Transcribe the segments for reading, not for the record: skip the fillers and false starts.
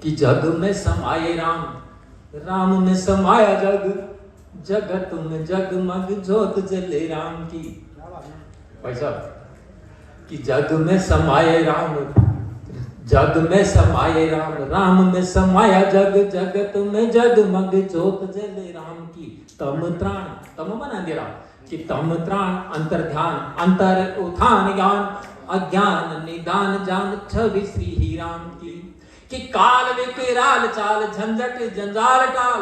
कि जग में समाये राम, राम में समाया जग, जगत में जगमग ज्योत जले राम की। भाई साहब, कि जग में समाये राम, जग में समाये राम, राम में समाया जग, जगत में जगमग ज्योत जले राम की। तम त्राण, तम बना दे रहा कि तम त्राण अंतर ध्यान, अंतर उठान ज्ञान, अज्ञान निदान जान छवि श्री ही राम की। कि काल विकराल चाल, झंझट जंजाल टाल।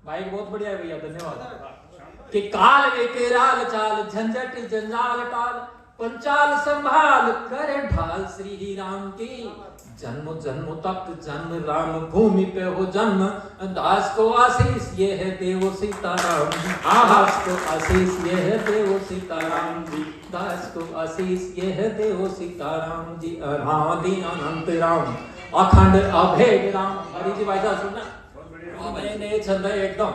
भाई बहुत बढ़िया है भैया, धन्यवाद। कि काल विकराल चाल, झंझट जंजाल टाल, पंचाल संभाल करे ढाल श्री ही राम की। जन्म जन्म तक जन्म राम भूमि पे हो जन्म, दास को आशीष ये है देवो सीताराम जी। दास को आशीष ये है देवो सीताराम जी, दास को आशीष ये है देवो सीताराम जी। अनादि अनंत राम, अखंड अभेद राम। हरि जी भाई साहब सुनना, मैंने छंद एकदम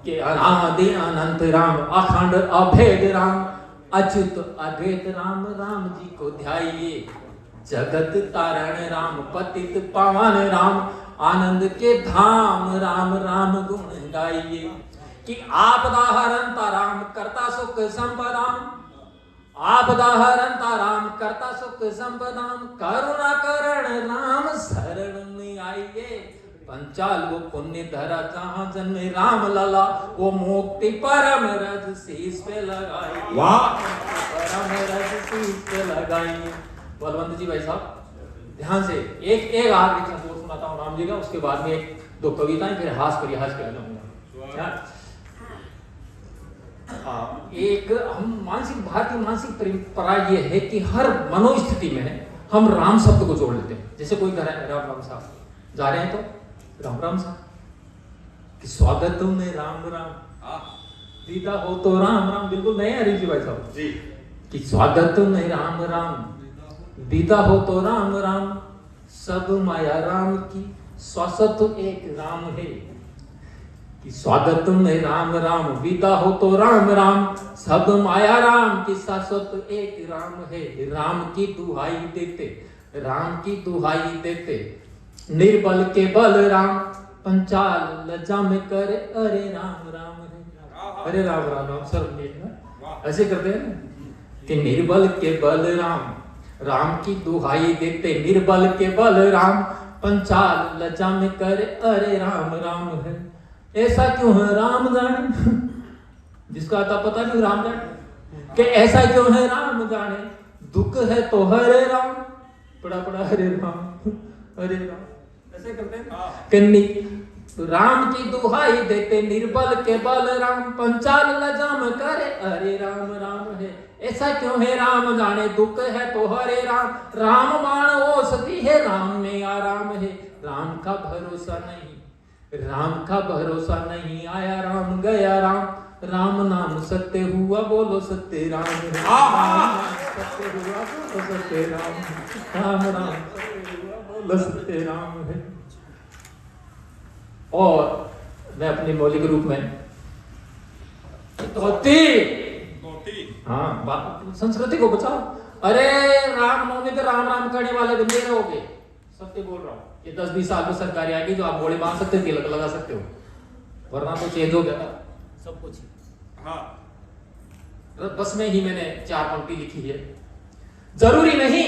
कि अनादि अनंत राम, अखंड अभेद राम, अच्युत अद्वैत राम, राम जी को ध्याइए। जगत तारण राम, पतित पावन राम, आनंद के धाम राम, राम गुण गाइए। कि आपदा हरंता राम, करता सुख संपदाम, आपदा हरंता राम, करता सुख संपदाम, करुणा करण राम, शरण में आइए। पंचाल वो पुण्य धरा, जहां जन्मे राम लला, वो मुक्ति परम रज शीश पे लगाई। वाह, परम रज शीश पे लगाई। बलवंत जी भाई साहब ध्यान से एक आखिरी चंद सुनाता हूँ राम जी का, उसके बाद में एक दो कविताएं, फिर हास परिहास कह जाऊंगा। एक हम मानसिक, भारतीय मानसिक परंपरा ये है कि हर मनोस्थिति में हम राम शब्द को जोड़ लेते हैं। जैसे कोई घर है, राम राम साहब जा रहे हैं तो राम राम साहब, कि स्वागत में राम राम, विदा हो तो राम राम। बिल्कुल नहीं है जी भाई साहब जी, कि स्वागत में राम राम, विदा हो तो राम राम, सब माया राम की, शाश्वत एक राम है। कि स्वागत में राम राम, विदा हो तो राम राम, सब माया राम की, शाश्वत एक राम है। राम की दुहाई देते, राम की दुहाई देते, निर्बल के बल राम, पंचाल लज्जा में करे अरे राम राम है। अरे राम राम राम सर ऐसे करते हैं कि निर्बल के बल राम, राम की दुहाई देते, निर्बल के बल राम, पंचाल लज्जा में करे अरे राम राम है। ऐसा क्यों है राम जाने, जिसका आता पता नहीं राम जाने, कि ऐसा क्यों है राम जाने, दुख है तो हरे राम, पड़ा पड़ा हरे राम, हरे राम। ऐसे करते हैं तो राम की दुहाई देते, निर्बल के बल राम, पंचाल लज्जा में करे अरे राम राम है। ऐसा क्यों है राम जाने, दुख है तो हरे राम, राम बाण औषधि है, राम में आराम है। राम का भरोसा नहीं, राम का भरोसा नहीं, आया राम गया राम, राम नाम सत्य हुआ बोलो सत्य राम है। सत्य हुआ बोलो सत्य राम, राम राम बोलो सत्य राम है। और मैं अपने मौलिक रूप में हाँ संस्कृति को बचाओ। अरे राम नवमी पे राम राम करने वाले बंदे रहोगे, सत्य बोल रहा हूँ। ये 10-20 साल में सरकारी आएगी जो आप घोड़े बांध सकते हो, तिलक लगा सकते हो, वरना तो चेंज हो गया सब कुछ। हाँ बस में ही मैंने 4 पंक्ति लिखी है। जरूरी नहीं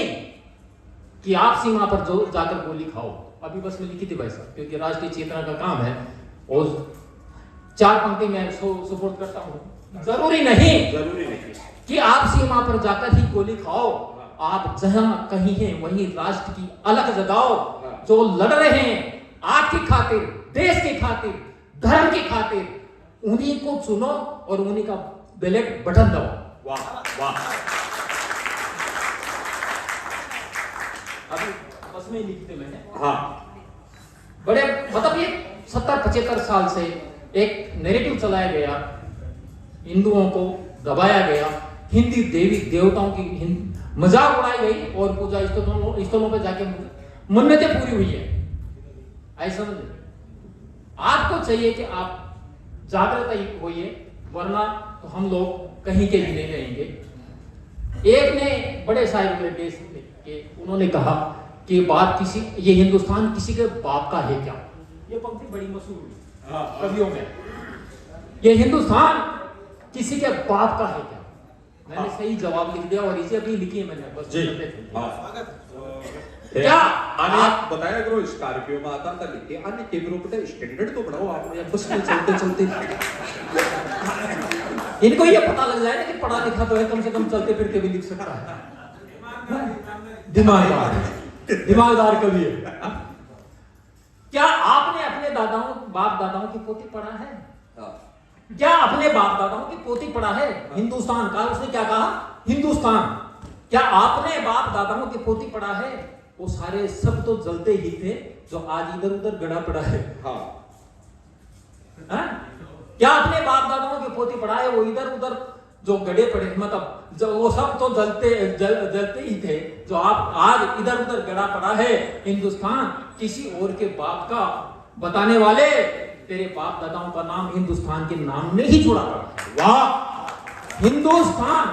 कि आप सीमा पर जो जाकर गोली खाओ, अभी बस में लिखी थी भाई साहब, क्योंकि राष्ट्रीय चेतना का काम है और 4 पंक्ति में सपोर्ट करता हूँ। जरूरी नहीं कि आप सीमा पर जाकर ही गोली खाओ, आप जहां कहीं हैं वहीं राष्ट्र की अलग जगाओ। जो लड़ रहे हैं आग की खातिर, देश की खातिर, धर्म की खातिर, उन्हीं को चुनो और उन्हीं का ब्लैक बटन दबाओ। वाह वाह। अभी बस में लिखी थी मैंने। हाँ बड़े मतलब ये 70-75 साल से एक नैरेटिव चलाया गया, हिंदुओं को दबाया गया, हिंदी देवी देवताओं की मजाक उड़ाई गई और पूजा स्थलों पर जाके मन्नतें पूरी हुई है। ऐसा आपको चाहिए कि आप जागृत होइए, वरना तो हम लोग कहीं के भी नहीं रहेंगे। एक ने बड़े शायर हुए देश के, उन्होंने कहा कि बात किसी, ये हिंदुस्तान किसी के बाप का है क्या? ये पंक्ति बड़ी मशहूर हुई कवियों में। ये हिंदुस्तान किसी के बाप का है क्या? मैंने सही जवाब लिख दिया और इसे अभी लिखी है मैंने बस। जी क्या आप बताया करो, स्कॉर्पियो में आता था लिखे आने के ग्रुप का स्टैंडर्ड तो बढ़ाओ आप, या बस में चलते चलते इनको ये पता लग जाए ना कि पढ़ा लिखा तो है, कम से कम चलते फिरते भी लिख सकता है। दिमागदार कवि है। क्या आपने अपने बाप दादाओं की पोथी पढ़ा है? क्या अपने बाप दादाओं की पोथी पढ़ा है? हिंदुस्तान का, उसने क्या कहा? हिंदुस्तान। क्या आपने बाप दादाओं की पोथी पढ़ा है? वो सारे सब तो जलते ही थे जो आज इधर उधर गड़ा पड़ा है। क्या आपने बाप दादाओं की पोथी पढ़ा है? वो इधर उधर जो गड़े पड़े, मतलब जो वो सब तो जलते ही थे जो आप आज इधर उधर गड़ा पड़ा है। हिंदुस्तान किसी और के बाप का बताने वाले तेरे बाप दादाओं का नाम हिंदुस्तान के नाम ने ही जुड़ा पड़ा। वाह! हिंदुस्तान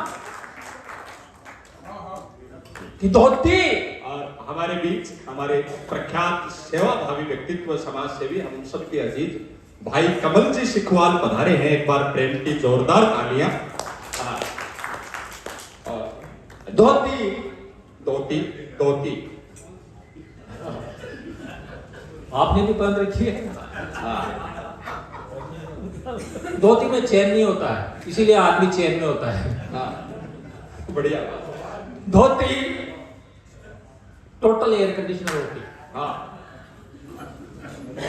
की धोती। और हमारे बीच हमारे प्रख्यात सेवाभावी व्यक्तित्व समाज सेवी हम सबके अजीज भाई कमल जी सिखवाल पधारे हैं। एक बार प्रेम की जोरदार तालियां। धोती धोती धोती आपने भी पहन रखी है। धोती में चैन नहीं होता है, इसीलिए आदमी चैन में होता है। बढ़िया। धोती टोटल एयर कंडीशनर होती।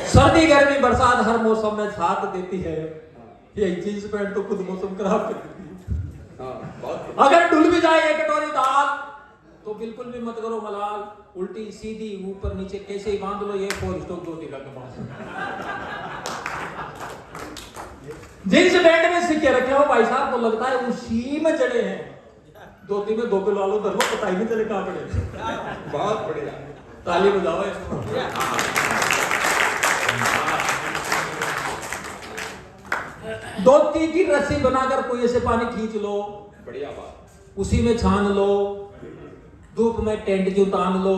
सर्दी गर्मी बरसात हर मौसम में साथ देती है। ये जींस पैंट तो खुद मौसम खराब कर देती है। अगर डुल भी जाए एक कटोरी दाल तो बिल्कुल भी मत करो मलाल, उल्टी सीधी ऊपर नीचे कैसे ही बांध लो। ये 4 स्टॉक धोती का कमाल। जींस पैंट में सिक्के रखे हो भाई साहब, तो लगता है उसी में जड़े हैं। धोती में 2 किलो आलू धर लो, पता ही नहीं चले कहां पड़े। बहुत बढ़िया, ताली बजाओ इसको। धोती की रस्सी बनाकर कोई ऐसे पानी खींच लो, बढ़िया बात। उसी में छान लो, धूप में टेंट की उतान लो,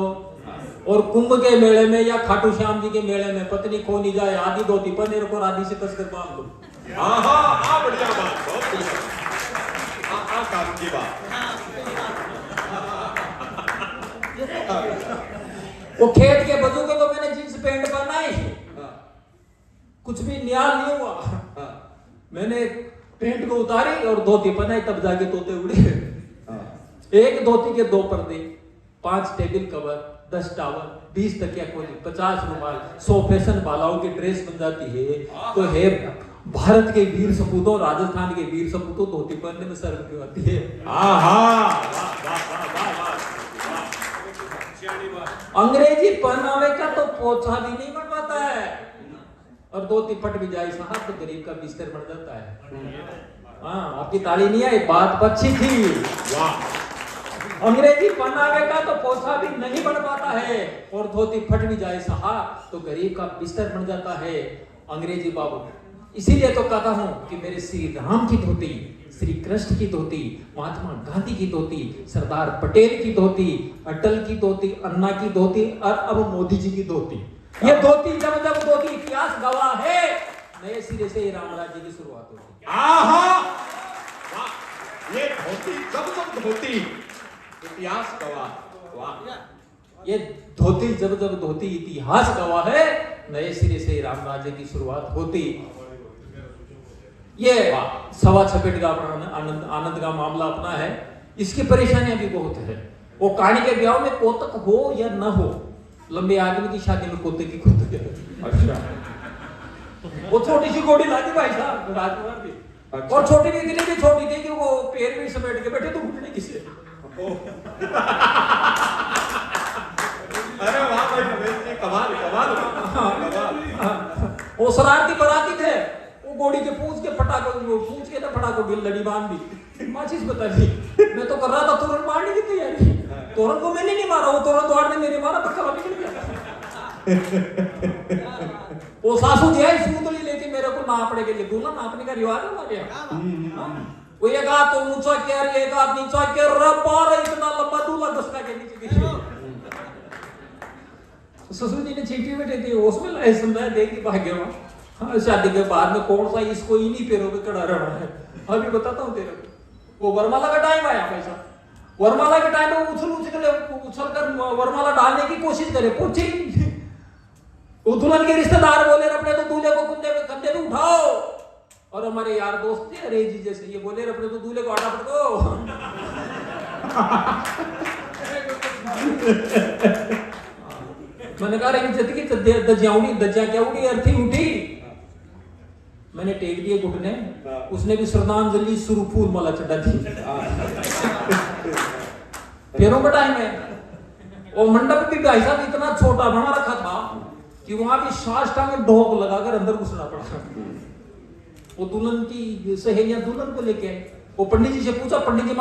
और कुंभ के मेले में या खाटू श्याम जी के मेले में पत्नी खो नहीं जाए, आधी धोती पनीर को आधी से कसकर बांध लो। बढ़िया बात, बहुत बढ़िया। काम की बात। वो खेत के बजूके तो मैंने जींस पैंट पहना ही, कुछ भी न्याल नहीं हुआ। मैंने पैंट को उतारी और धोती पहनाई, तब जाके तोते उड़े। एक धोती के 2 पर्दे, 5 टेबल कवर, 10 टावल, 20 तकिया खोली, 50 रुमाल, 100 फैशन बालाओं की ड्रेस बन जाती है। तो है भारत के वीर सपूतों, राजस्थान के वीर सपूतों धोती पहनने में शर्म क्यों आती है? अंग्रेजी पहनावे का तो पोछा भी नहीं बन पाता है, और धोती फट भी जाए साहब तो गरीब का बिस्तर बन जाता है। हाँ, आपकी ताली नहीं आई, बात अच्छी थी। वाह! अंग्रेजी पहनावे का तो पोछा भी नहीं बन पाता है, और धोती फट भी जाए साहब तो गरीब का बिस्तर बन जाता है। अंग्रेजी बाबू, इसीलिए तो कहता हूं कि मेरे श्री राम की धोती, श्री कृष्ण की धोती, महात्मा गांधी की धोती, सरदार पटेल की धोती, अटल की धोती, अन्ना की धोती, और अब मोदी जी की धोती। ये धोती जब धोती इतिहास गवाह है, नए सिरे से राम राज्य की शुरुआत होती है। ये धोती जब धोती इतिहास गवाह। वाह! ये धोती जब धोती इतिहास गवाह है, नए सिरे से राम राज्य की शुरुआत होती। ये 6.25 का आनंद का मामला अपना है। इसकी परेशानियां भी बहुत है। वो कहानी के ब्याह में कोतक हो या न हो, लंबे आदमी की शादी में कोते की कोतक है। अच्छा, वो छोटी सी घोड़ी लाती भाई साहब राजकुमार की। अच्छा। और छोटी भी इतनी भी छोटी थी कि वो पैर में समेट के बैठे तो घुटने किसे। अरे वाह भाई, कमाल कमाल कमाल। वो शरारती बराती थे, वो घोड़ी के पूंछ के ना फटाको गिल लड़ी बांध दी, माचिस बता दी। मैं तो कर रहा था तोरण मारने की तैयारी, तोरण को मैंने नहीं मारा, वो तोरण द्वार ने मेरे मारा, पक्का निकल गया। वो सासू जी आई सूतली लेके मेरे को नापने के लिए, दूल्हा नापने का रिवाज है हमारे यहाँ। वो एक हाथ तो ऊंचा किया, एक हाथ नीचा किया, इतना लंबा दूल्हा दसका के नीचे गिर। ससुर जी ने चींटी बेटे दी उसमें लाए समझाया देखी भाग्यवान। हाँ शादी के बाद में कौन सा इसको ही नहीं पैरों पे कड़ा रहना है। अभी बताता हूँ तेरे को, वो वरमाला का टाइम आया पैसा, वरमाला के टाइम में उछल कर वरमाला डालने की कोशिश करे, पूछी वो दुल्हन के रिश्तेदार बोले अपने तो दूल्हे को कंधे पे उठाओ, और हमारे यार दोस्त थे अरे जी जैसे ये बोले अपने तो दूल्हे को हटा पटको। मैंने कहा इज्जत की दज्जा क्या उड़ी अर्थी उठी। मैंने टेक दिए घुटने, उसने भी श्रद्धांजलि शुरू फूल माला चढ़ा दी। पैरों का टाइम है। और मंडप भी भाई साहब इतना छोटा बना रखा था कि वहां भी साष्टांग में ढोक लगाकर अंदर घुसना पड़ा। वो दुल्हन की सहेलियां दुल्हन को लेके आए, वो पंडित जी से पूछा पंडित जी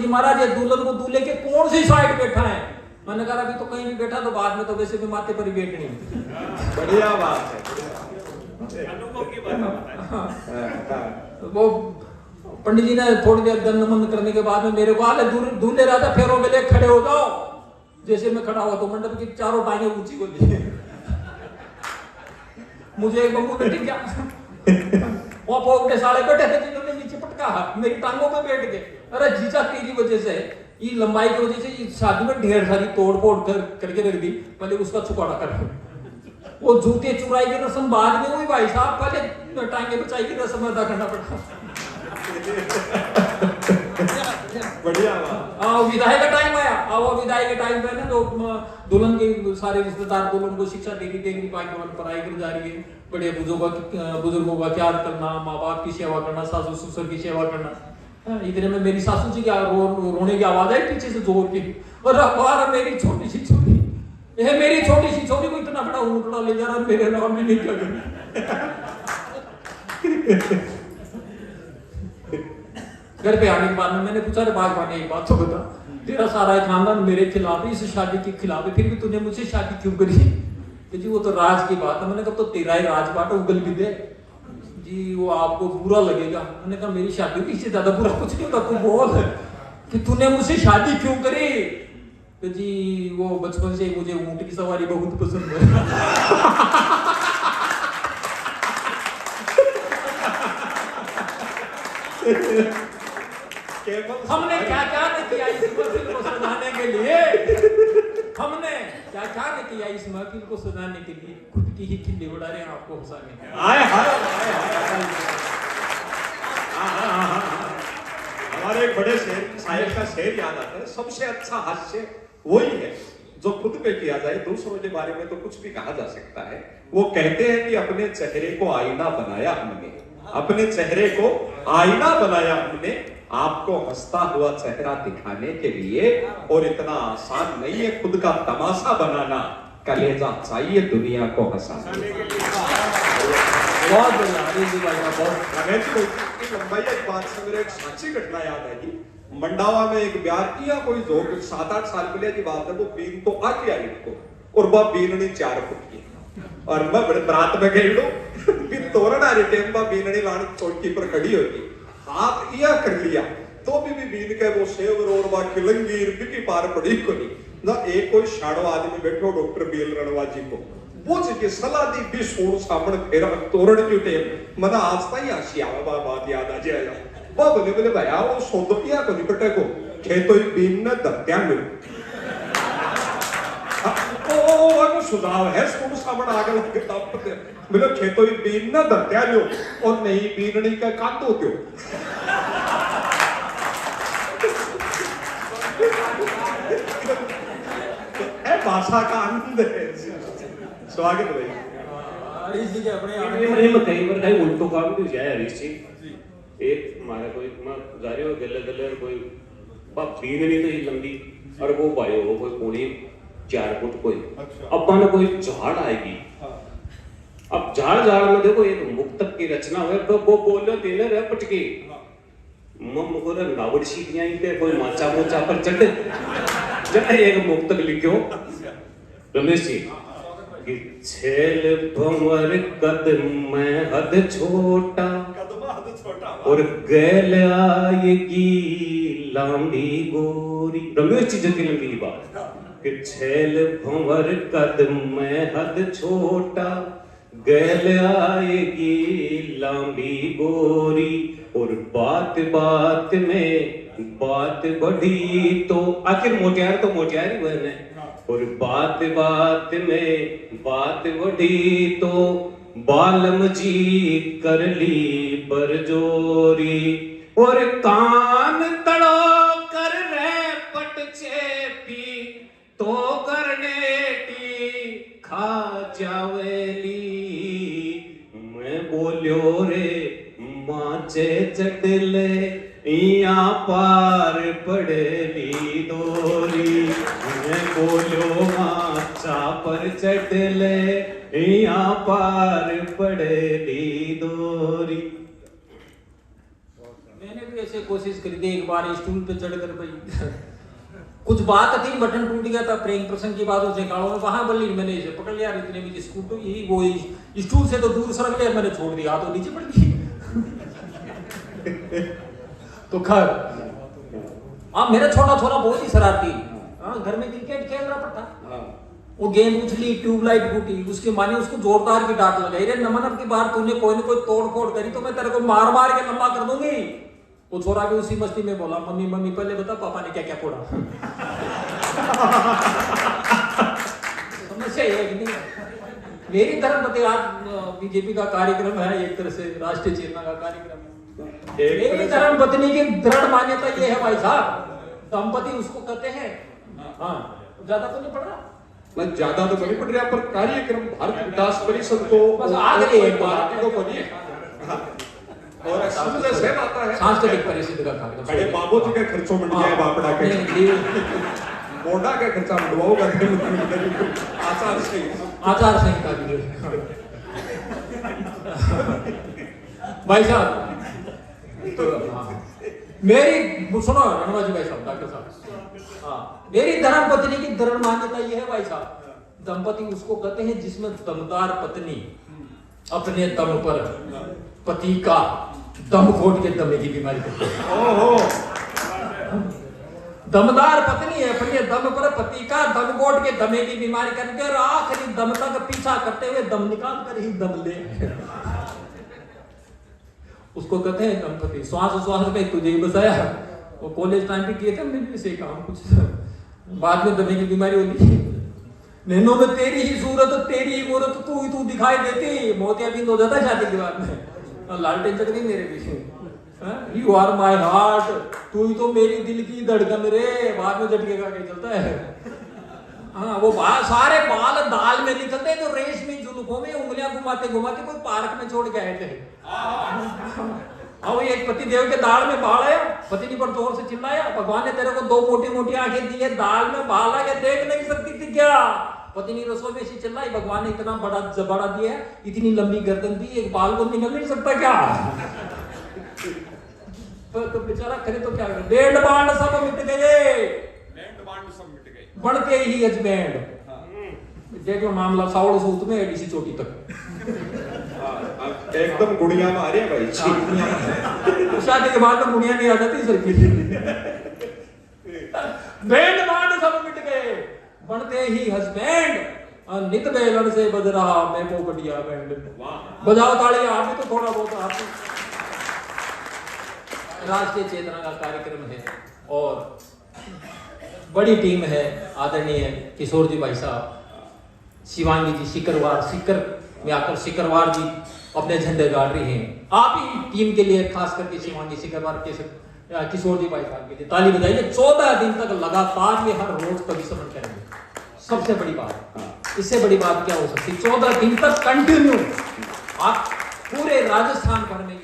महाराज ये दुल्हन को दूल्हे के कौन सी साइड बैठा है। मैंने कहा अभी तो कहीं भी बैठा, तो बाद में तो वैसे भी माथे पर ही बैठनी। बढ़िया बात है। वो पंडित जी ने थोड़ी देर दंडमन करने के बाद में मेरे को आले दूल्हे राजा फेरों में ले खड़े हो जाओ। जैसे मैं खड़ा हुआ तो मंडप की चारों टांगें ऊंची को ली। मुझे एक बंबू बैठी क्या वो पोपटे साले बैठे थे जिन्होंने नीचे पटका मेरी टांगों पे बैठ गए। अरे जीजा तेरी वजह से, ये लंबाई की वजह से ये शादी में ढेर सारी तोड़ फोड़ करके रख दी, पहले उसका छुपाड़ा कर। वो जूते चुराई की रस्म बाद में हुई भाई साहब, पहले टांगे बचाई की रस्म अदा करना पड़ा। बढ़िया बात। विदाई का टाइम आया। वो विदाई के टाइम पे ना तो दुल्हन के सारे रिश्तेदार दुल्हन को शिक्षा दे रही पढ़ाई कर जा रही है। बड़े बुजुर्गों का ख्याल करना, माँ बाप की सेवा करना, सासू ससुर की सेवा करना। इतने में मेरी सासू जी की रोने की आवाज आई पीछे से जोर की, और अखबार मेरी छोटी सी छोरी, यह मेरी छोटी सी छोरी को इतना बड़ा ऊँटड़ा ले जा रहा मेरे नाम में नहीं क्या। घर पे आने के बाद में मैंने पूछा रे बागवान एक बात तो बता, तेरा सारा खानदान मेरे खिलाफ है, इस शादी के खिलाफ है, फिर भी तूने मुझसे शादी क्यों करी। तो जी वो तो राज की बात है। मैंने कहा तो तेरा ही राज बात उगल भी दे जी, वो आपको बुरा लगेगा। मैंने कहा मेरी शादी की इससे ज्यादा बुरा कुछ नहीं होता, तू बोल कि तूने मुझसे शादी क्यों करी। तो जी वो बचपन से मुझे ऊंट की सवारी बहुत पसंद है। हमने क्या क्या नहीं किया इस महफिल को सजाने के लिए, हमने क्या क्या नहीं किया इस महफिल को सजाने के लिए, खुद की ही खिल्ली उड़ा रहे हैं आपको हंसाने। हमारे एक बड़े शायर का शेर याद आता है, सबसे अच्छा हास्य वही है जो खुद पे किया जाए, दूसरों के बारे में तो कुछ भी कहा जा सकता है। वो कहते हैं कि अपने चेहरे को आईना बनाया हमने, अपने चेहरे को आईना बनाया हमने, आपको हंसता हुआ चेहरा दिखाने के लिए, और इतना आसान नहीं है खुद का तमाशा बनाना, कलेजा चाहिए दुनिया को हंसाने के लिए। बहुत बढ़िया हरीश जी भाई का बहुत। रमेश जी की लंबाई एक बात से मेरे एक साक्षी घटना याद आई। मंडावा में एक ब्याह किया कोई जो 7-8 साल पहले की बात है, वो बीन तो आ गया इनको, और वह बीननी 4 फुट की, और मैं बड़े बरात में गई लो तोरण आ रही टेम्पा बीननी लाने चौकी पर खड़ी होगी, हाथ यह कर लिया तो भी बीन के वो सेवर और वह किलंगीर भी पार पड़ी को नहीं ना। एक कोई शाड़ो आदमी बैठो डॉक्टर बीएल रणवा जी को वो जी सलाह दी भी सोर सामने फेरा तोरण की टेम मना आज ताई आशी आवा बात याद आ जाएगा। वो बोले बोले भैया वो सोदो या को निकटे को खेतो बीन न दत्या मिल वो सुझाव है सोर सामने आगे लगे तब बोले खेतो बीन न दत्या लो और नहीं बीननी का कांदो क्यों। भाषा का आनंद है। स्वागत भाई हरीश जी के अपने में कई बार कहीं उल्टो काम भी जाए हरीश जी। एक हमारा कोई जा रहे हो गले गले कोई बीन नहीं तो ही लंबी और वो भाई हो कोई पूरी 4 फुट कोई अपन कोई झाड़ आएगी। अब झाड़ में देखो एक मुक्तक की रचना हुए तो वो बोलो देने रहे पटकी मम को नावड़ सीखियां थे कोई माचा मोचा पर चढ़ जब एक मुक्तक लिखो रमेश जी कि छेल भंवर कदम में हद छोटा और गैल आएगी लांबी गोरी। रमेश जी जब की लंबी बात कि छैल भंवर कद में हद छोटा, गैल आएगी लांबी गोरी, और बात बात में बात बढ़ी तो, आखिर मोटियार तो मोटियार ही बने, और बात बात में बात बढ़ी तो बालम जी कर ली बरजोरी, और कान तड़ो कर रहे पट चेपी तो करने की खा जावेली। मैं बोल्यो रे माचे चटले इया पार पड़ेली दोरी, मैं बोल्यो माचा पर चटले इया पार पड़ेली दोरी। मैंने भी ऐसे कोशिश करी थी, एक बार स्टूल पे चढ़कर भाई कुछ बात थी, बटन टूट गया था, प्रेम प्रसंग की बात उसे काड़ों में वहां बोली, मैंने इसे पकड़ लिया, इतने में स्कूटर यही वो स्टूल से तो दूर सरक गया, मैंने छोड़ दिया, तो नीचे पड़ गई। तो खैर मेरा छोटा छोरा बहुत ही शरारती, घर में क्रिकेट खेल रहा पड़ता, वो गेंद उछली, ट्यूबलाइट फूटी, उसके माने उसको जोरदार की डांट लगाई, रे नमन अब की बार तूने कोई न कोई तोड़ फोड़ करी तो मैं तेरे को मार मार के लंबा कर दूंगी। वो छोरा भी उसी मस्ती में बोला, मम्मी मम्मी पहले बता पापा ने क्या क्या फोड़ा। समस्या ये है कि नहीं, मेरी धर्मपति आज बीजेपी का कार्यक्रम है, एक तरह से राष्ट्रीय चेतना का कार्यक्रम है। मेरी धर्मपत्नी की दृढ़ मान्यता ये है भाई साहब, दंपति उसको कहते हैं, हाँ ज्यादा तो नहीं पड़ रहा, मैं ज्यादा तो नहीं पड़ रहा, पर कार्यक्रम भारत विकास परिषद को बस आगे एक पार्टी को बनिए और समझ से आता है सांस्कृतिक परिषद का कार्यक्रम। बड़े बाबू जी के खर्चों में गया बापड़ा के मोड़ा के खर्चा मंडवाओगा, आचार संहिता की भाई साहब। तो मेरी सुनो रणवा जी भाई साहब, डॉक्टर साहब, मेरी धर्मपत्नी की दृढ़ मान्यता ये है भाई साहब, दंपति उसको कहते हैं जिसमें दमदार पत्नी अपने दम पर पति का दम घोट के दमे की बीमारी करती है। ओहो, दमदार पत्नी है, अपने दम पर पति का दम घोट के दमे की बीमारी करके और आखिरी दम तक पीछा करते हुए दम निकाल कर ही दम ले, उसको कहते हैं दंपति। श्वास श्वास में तुझे ही बसाया, वो कॉलेज टाइम पे किए थे हमने भी इसे काम कुछ, बाद में दमे की बीमारी होती, नैनो में तेरी ही सूरत तेरी ही मूरत तू ही तू दिखाई देती, मोतियाबिंद हो जाता है शादी के बाद में, लालटेन चढ़ गई मेरे पीछे, यू आर माई हार्ट, तू ही तो मेरी दिल की धड़कन रे, बाद में झटके का क्या चलता है। हाँ वो सारे बाल दाल में निकलते तो रेशमी जुल्फों में उंगलियां घुमाते घुमाते कोई पार्क में छोड़ के आए थे। वो एक पति देव के दाल में बाल आया, पत्नी पर जोर से चिल्लाया, भगवान ने तेरे को दो मोटी मोटी आंखें दी है, दाल में बाल आ गया, देख नहीं सकती थी क्या? पत्नी रसोई में ऐसी चिल्लाई, भगवान ने इतना बड़ा दिया है, इतनी लंबी गर्दन दी, एक बाल को निकल नहीं सकता क्या? तो बेचारा करे तो क्या करे, बैंड बांड सब मिट गए, बढ़ते ही हस्बैंड देख लो मामला साउड़ सूत में एडीसी चोटी तक एकदम गुड़िया में आ रही है भाई, शादी के बाद में गुड़िया नहीं आ जाती सर की, बैंड बांड सब मिट गए, बढ़ते ही हस्बैंड नित बेलन से बज रहा मैं पोपटिया बैंड, बजाओ ताली आप भी तो थोड़ा बहुत आप। राष्ट्रीय चेतना का कार्यक्रम है और बड़ी टीम है, आदरणीय किशोर जी भाई साहब, शिवांगी जी सिकरवार, सिकर में आकर सिकरवार जी अपने झंडे गाड़ रही हैं। आप ही टीम के लिए खास करके शिवांगी सिकरवार के किशोर जी भाई साहब के लिए ताली बजाइए। 14 दिन तक लगातार ये हर रोज परिश्रम करेंगे, सबसे बड़ी बात, इससे बड़ी बात क्या हो सकती? 14 दिन तक कंटिन्यू आप पूरे राजस्थान भर में